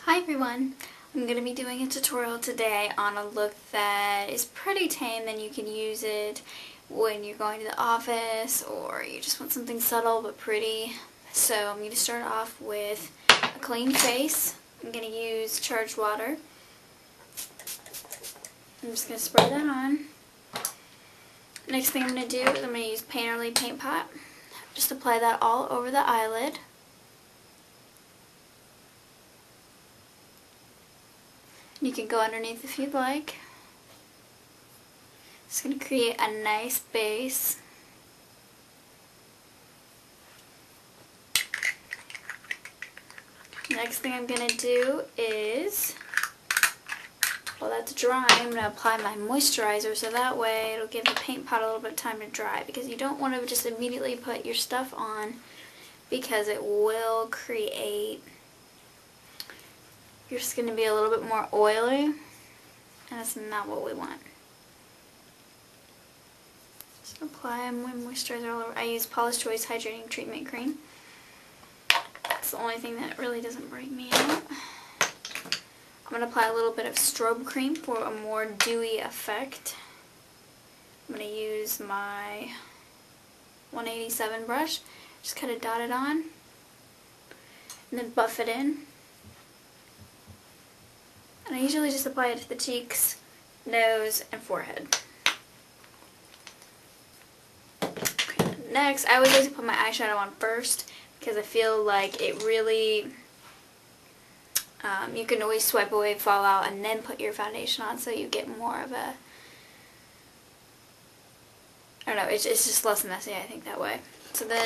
Hi everyone! I'm going to be doing a tutorial today on a look that is pretty tame, and you can use it when you're going to the office or you just want something subtle but pretty. So I'm going to start off with a clean face. I'm going to use charged water. I'm just going to spray that on. Next thing I'm going to do is I'm going to use Painterly Paint Pot. Just apply that all over the eyelid. You can go underneath if you'd like. It's going to create a nice base. Next thing I'm going to do is, while that's drying, I'm going to apply my moisturizer so that way it'll give the paint pot a little bit of time to dry, because you don't want to just immediately put your stuff on because it will create your skin to be a little bit more oily, and that's not what we want. Just apply my moisturizer all over. I use Paula's Choice Hydrating Treatment Cream. That's the only thing that really doesn't break me out. I'm going to apply a little bit of strobe cream for a more dewy effect. I'm going to use my 187 brush, just kind of dot it on, and then buff it in. And I usually just apply it to the cheeks, nose, and forehead. Okay, next, I always like to put my eyeshadow on first because I feel like it really, you can always swipe away fallout and then put your foundation on, so you get more of a, I don't know, it's just less messy, I think, that way. So then,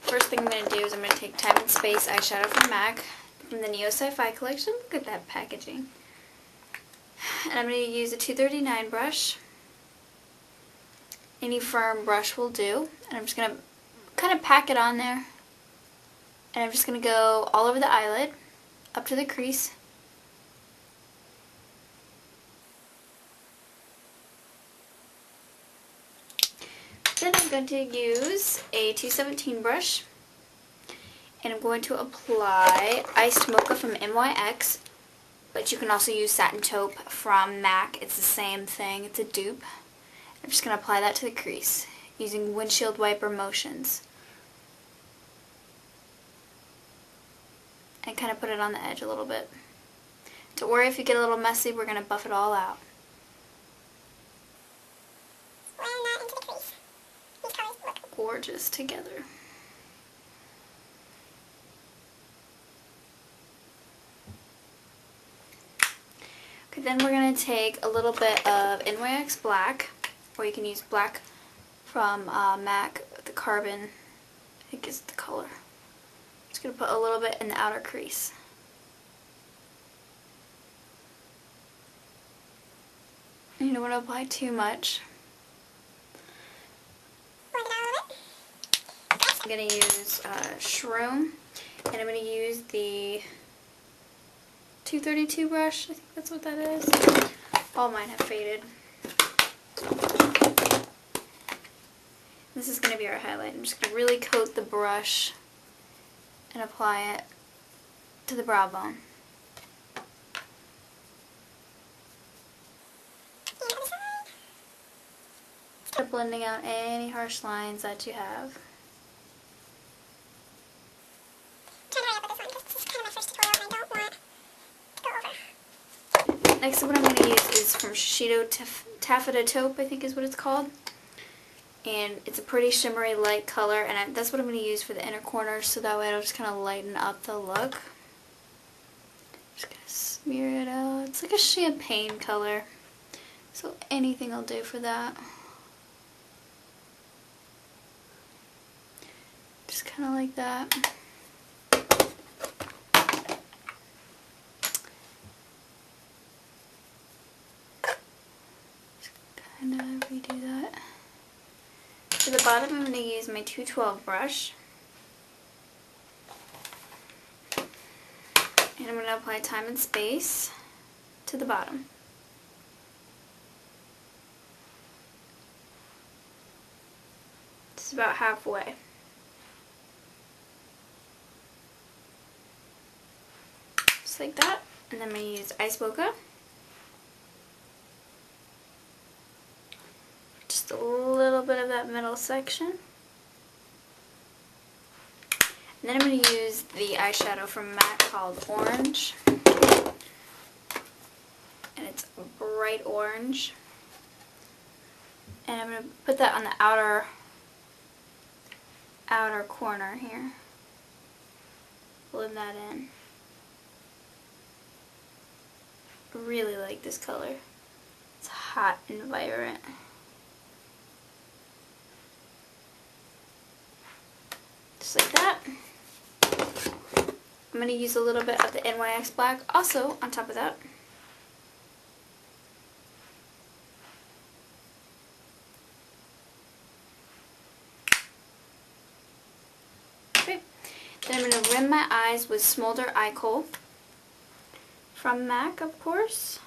first thing I'm going to do is I'm going to take Time and Space eyeshadow from MAC, from the Neo Sci Fi collection. Look at that packaging. And I'm going to use a 239 brush. Any firm brush will do. And I'm just going to kind of pack it on there. And I'm just going to go all over the eyelid, up to the crease. Then I'm going to use a 217 brush. And I'm going to apply Iced Mocha from NYX. But you can also use Satin Taupe from MAC. It's the same thing. It's a dupe. I'm just going to apply that to the crease using windshield wiper motions. And kind of put it on the edge a little bit. Don't worry if you get a little messy, we're going to buff it all out. Into the crease. These colors look gorgeous together. Then we're going to take a little bit of NYX Black, or you can use black from MAC, the Carbon, I think is the color. Just going to put a little bit in the outer crease. You don't want to apply too much. I'm going to use Shroom, and I'm going to use the 232 brush, I think that's what that is. All mine have faded. This is going to be our highlight. I'm just going to really coat the brush and apply it to the brow bone. Start blending out any harsh lines that you have. Next, what I'm going to use is from Shiseido Tafetta Taupe, I think is what it's called. And it's a pretty shimmery light color, and that's what I'm going to use for the inner corners, so that way it'll just kind of lighten up the look. Just going to smear it out. It's like a champagne color, so anything will do for that. Just kind of like that. Redo that. For the bottom, I'm going to use my 212 brush. And I'm going to apply Time and Space to the bottom. Just about halfway. just like that. And then I'm going to use Ice Mocha. Just a little bit of that middle section. And then I'm going to use the eyeshadow from MAC called Orange. And it's bright orange. And I'm going to put that on the outer corner here. Blend that in. I really like this color. It's hot and vibrant. Just like that. I'm going to use a little bit of the NYX Black also on top of that. Okay. Then I'm going to rim my eyes with Smolder Eye Kohl from MAC, of course.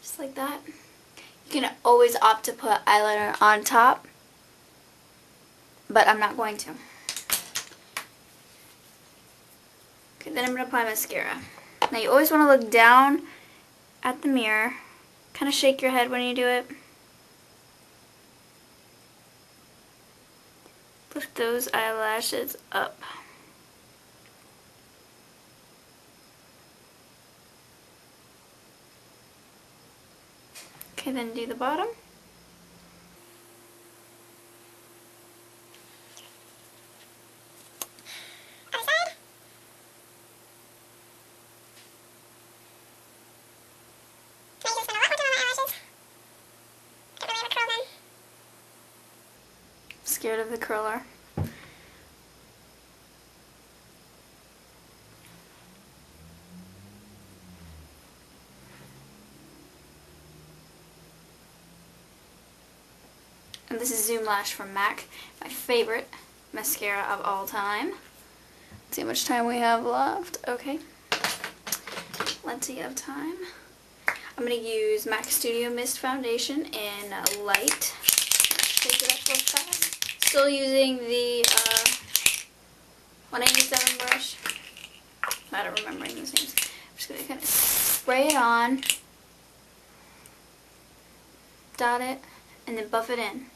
Just like that. You can always opt to put eyeliner on top, but I'm not going to. Okay, then I'm going to apply mascara. Now you always want to look down at the mirror. Kind of shake your head when you do it. Lift those eyelashes up. Okay, then do the bottom. Scared of the curler. And this is Zoom Lash from MAC, my favorite mascara of all time. Let's see how much time we have left. Okay, plenty of time. I'm going to use MAC Studio Mist Foundation in Light. Take it up real fast. Still using the 187 brush. I'm not remembering those names. I'm just going to kind of spray it on, dot it, and then buff it in.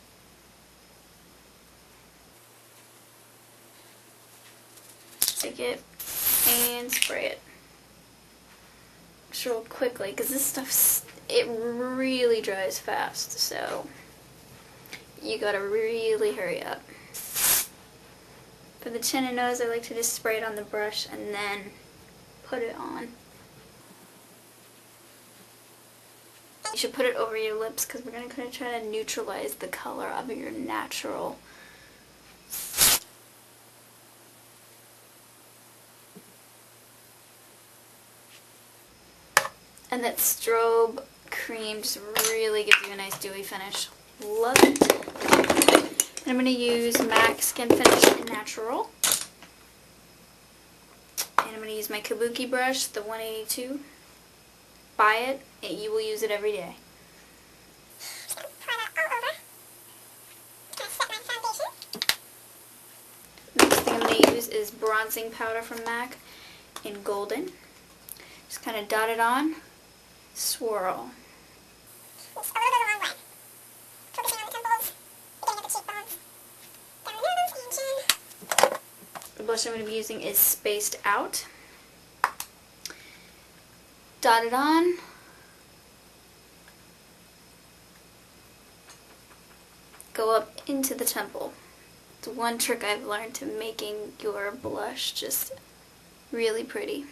Take it and spray it. Just real quickly, because this stuff, it really dries fast, so you gotta really hurry up. For the chin and nose, I like to just spray it on the brush and then put it on. You should put it over your lips because we're going to kind of try to neutralize the color of your natural. And that strobe cream just really gives you a nice dewy finish. Love it. And I'm going to use MAC Skin Finish Natural. And I'm going to use my Kabuki brush, the 182. Buy it, you will use it every day. Next thing I'm going to use is bronzing powder from MAC in Golden. Just kind of dot it on, swirl. Just a little bit of a long way. Focusing on the temples, beginning of the cheekbones, down the nose and chin. The blush I'm going to be using is Spaced Out. Dot it on. Go up into the temple. It's one trick I've learned to making your blush just really pretty.